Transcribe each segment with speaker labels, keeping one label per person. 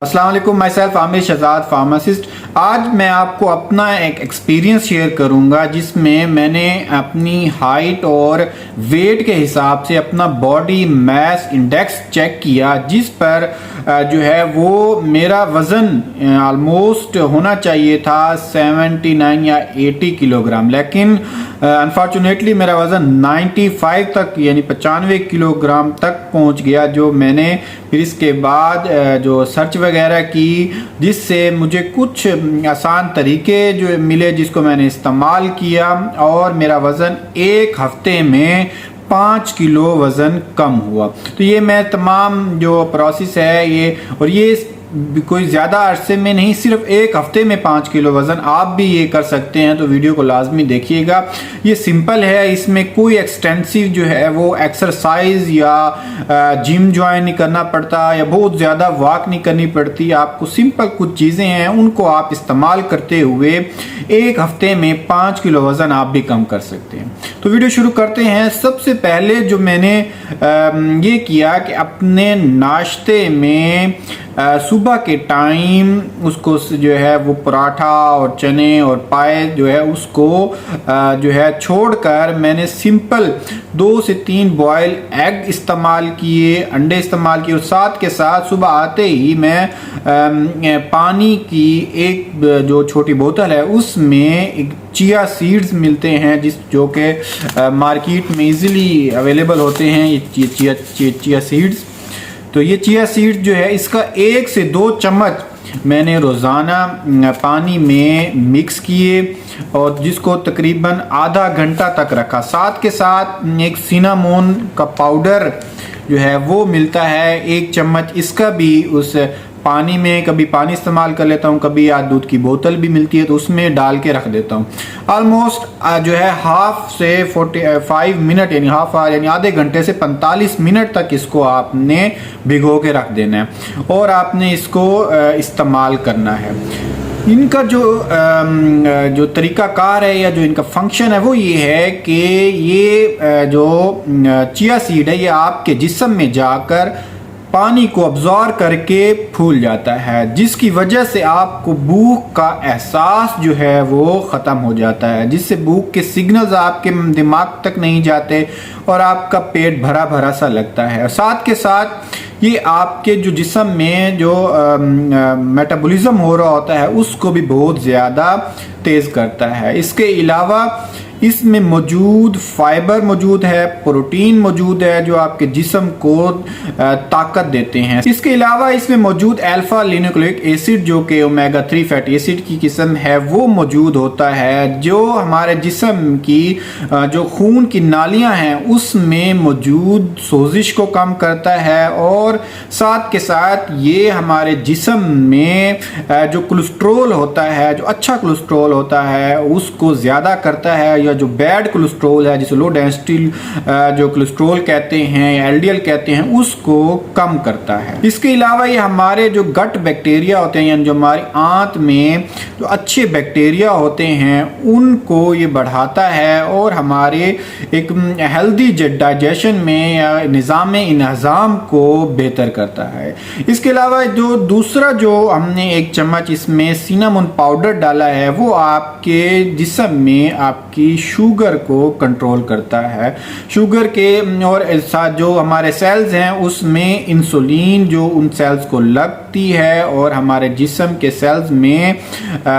Speaker 1: अस्सलाम वालेकुम, myself Aamir Shahzad pharmacist. आज मैं आपको अपना एक एक्सपीरियंस शेयर करूंगा जिसमें मैंने अपनी हाइट और वेट के हिसाब से अपना बॉडी मास इंडेक्स चेक किया, जिस पर जो है वो मेरा वज़न ऑलमोस्ट होना चाहिए था 79 या 80 किलोग्राम, लेकिन अनफॉर्चुनेटली मेरा वज़न 95 तक यानी 95 किलोग्राम तक पहुंच गया। जो मैंने फिर इसके बाद जो सर्च वगैरह की, जिससे मुझे कुछ आसान तरीके जो मिले जिसको मैंने इस्तेमाल किया और मेरा वज़न एक हफ्ते में 5 किलो वज़न कम हुआ। तो ये मैं तमाम जो प्रोसेस है ये कोई ज़्यादा अरसे में नहीं, सिर्फ एक हफ्ते में 5 किलो वज़न आप भी ये कर सकते हैं। तो वीडियो को लाजमी देखिएगा। ये सिंपल है, इसमें कोई एक्सटेंसिव जो है वो एक्सरसाइज या जिम ज्वाइन नहीं करना पड़ता या बहुत ज़्यादा वॉक नहीं करनी पड़ती। आपको सिंपल कुछ चीज़ें हैं उनको आप इस्तेमाल करते हुए एक हफ्ते में 5 किलो वज़न आप भी कम कर सकते हैं। तो वीडियो शुरू करते हैं। सबसे पहले जो मैंने ये किया कि अपने नाश्ते में सुबह के टाइम उसको जो है वो पराठा और चने और पाए जो है उसको जो है छोड़कर मैंने सिंपल 2 से 3 बॉयल एग इस्तेमाल किए, अंडे इस्तेमाल किए, और साथ के साथ सुबह आते ही मैं पानी की एक जो छोटी बोतल है उसमें एक चिया सीड्स मिलते हैं जो कि मार्केट में इजीली अवेलेबल होते हैं, ये चिया सीड्स। तो ये चिया सीड्स जो है इसका 1 से 2 चम्मच मैंने रोज़ाना पानी में मिक्स किए और जिसको तकरीबन आधा घंटा तक रखा। साथ के साथ एक सिनामोन का पाउडर जो है वो मिलता है 1 चम्मच, इसका भी उस पानी में कभी पानी इस्तेमाल कर लेता हूँ, कभी या दूध की बोतल भी मिलती है तो उसमें डाल के रख देता हूँ। ऑलमोस्ट जो है हाफ से 45 मिनट यानी हाफ आवर यानी आधे घंटे से 45 मिनट तक इसको आपने भिगो के रख देना है और आपने इसको इस्तेमाल करना है। इनका जो तरीकाकार है या जो इनका फंक्शन है वो ये है कि ये जो चिया सीड है ये आपके जिस्म में जाकर पानी को अब्जॉर्ब करके फूल जाता है, जिसकी वजह से आपको भूख का एहसास जो है वो ख़त्म हो जाता है, जिससे भूख के सिग्नल्स आपके दिमाग तक नहीं जाते और आपका पेट भरा भरा सा लगता है। साथ के साथ ये आपके जो जिस्म में जो मेटाबॉलिज्म हो रहा होता है उसको भी बहुत ज़्यादा तेज़ करता है। इसके अलावा इसमें मौजूद फाइबर मौजूद है, प्रोटीन मौजूद है जो आपके जिस्म को ताकत देते हैं। इसके अलावा इसमें मौजूद अल्फा लिनोक्लिक एसिड जो कि ओमेगा 3 फैटी एसिड की किस्म है वो मौजूद होता है, जो हमारे जिस्म की जो खून की नालियां हैं उसमें मौजूद सोजिश को कम करता है और साथ के साथ ये हमारे जिस्म में जो कोलेस्ट्रॉल होता है, जो अच्छा कोलेस्ट्रॉल होता है उसको ज़्यादा करता है, जो बैड कोलेस्ट्रॉल है जिसे लो डेंसिटी जो कोलेस्ट्रॉल कहते हैं या एलडीएल कहते हैं उसको कम करता है। इसके अलावा ये हमारे जो गट बैक्टीरिया होते हैं यानी जो हमारी आंत में जो अच्छे बैक्टीरिया होते हैं उनको ये बढ़ाता है और हमारे एक हेल्दी डाइजेशन में या निज़ाम इंहज़ाम को बेहतर करता है। इसके अलावा जो दूसरा जो हमने 1 चम्मच इसमें सिनामोन पाउडर डाला है वो आपके जिस्म में आपकी शुगर को कंट्रोल करता है। शुगर के और साथ जो हमारे सेल्स हैं उसमें इंसुलिन जो उन सेल्स को लगती है और हमारे जिस्म के सेल्स में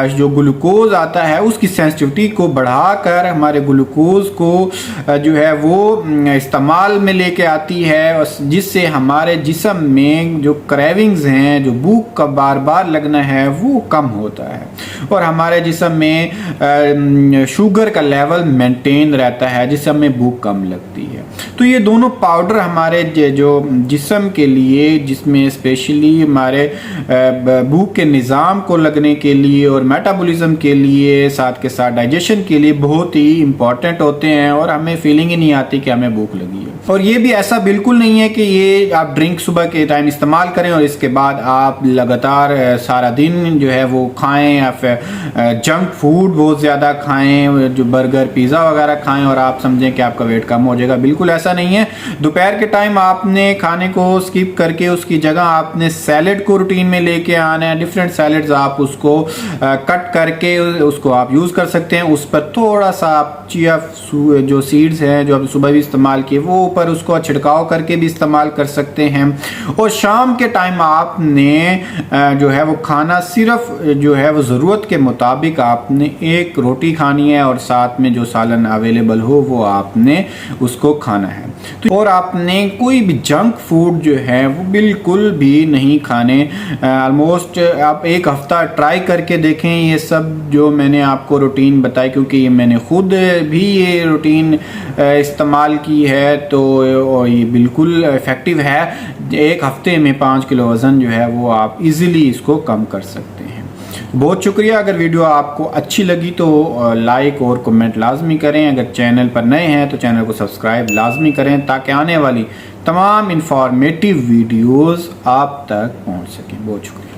Speaker 1: जो ग्लूकोज आता है उसकी सेंसिटिविटी को बढ़ाकर हमारे ग्लूकोज को जो है वो इस्तेमाल में लेके आती है, जिससे हमारे जिस्म में जो क्रेविंग्स हैं, जो भूख का बार बार लगना है वो कम होता है और हमारे जिस्म में शुगर का लेवल मेंटेन रहता है जिससे हमें भूख कम लगती है। तो ये दोनों पाउडर हमारे जो जिस्म के लिए, जिसमें स्पेशली हमारे भूख के निज़ाम को लगने के लिए और मेटाबॉलिज्म के लिए, साथ के साथ डाइजेशन के लिए बहुत ही इम्पोर्टेंट होते हैं और हमें फीलिंग ही नहीं आती कि हमें भूख लगी है। और ये भी ऐसा बिल्कुल नहीं है कि ये आप ड्रिंक सुबह के टाइम इस्तेमाल करें और इसके बाद आप लगातार सारा दिन जो है वो खाएं या फिर जंक फूड बहुत ज़्यादा खाएं, जो बर्गर पिज़्ज़ा वगैरह खाएं और आप समझें कि आपका वेट कम हो जाएगा। बिल्कुल ऐसा नहीं है। दोपहर के टाइम आपने खाने को स्किप करके उसकी जगह आपने सैलेड को रूटीन में लेके आना है। डिफरेंट सैलेड्स आप उसको कट करके उसको आप यूज़ कर सकते हैं। उस पर थोड़ा सा आप चिया जो सीड्स हैं जो आप सुबह भी इस्तेमाल किए वो ऊपर उसको छिड़काव करके भी इस्तेमाल कर सकते हैं। और शाम के टाइम आपने जो है वो खाना सिर्फ जो है वो ज़रूरत के मुताबिक आपने एक रोटी खानी है और साथ में जो सालन अवेलेबल हो वो आपने उसको खाना है। तो और आपने कोई भी जंक फूड जो है वो बिल्कुल भी नहीं खाने। ऑलमोस्ट आप एक हफ्ता ट्राई करके देखें ये सब जो मैंने आपको रूटीन बताई, क्योंकि ये मैंने खुद भी ये रूटीन इस्तेमाल की है तो ये बिल्कुल इफ़ेक्टिव है। एक हफ्ते में 5 किलो वज़न जो है वो आप इजीली इसको कम कर सकते हैं। बहुत शुक्रिया। अगर वीडियो आपको अच्छी लगी तो लाइक और कमेंट लाजमी करें। अगर चैनल पर नए हैं तो चैनल को सब्सक्राइब लाजमी करें ताकि आने वाली तमाम इंफॉर्मेटिव वीडियोस आप तक पहुंच सकें। बहुत शुक्रिया।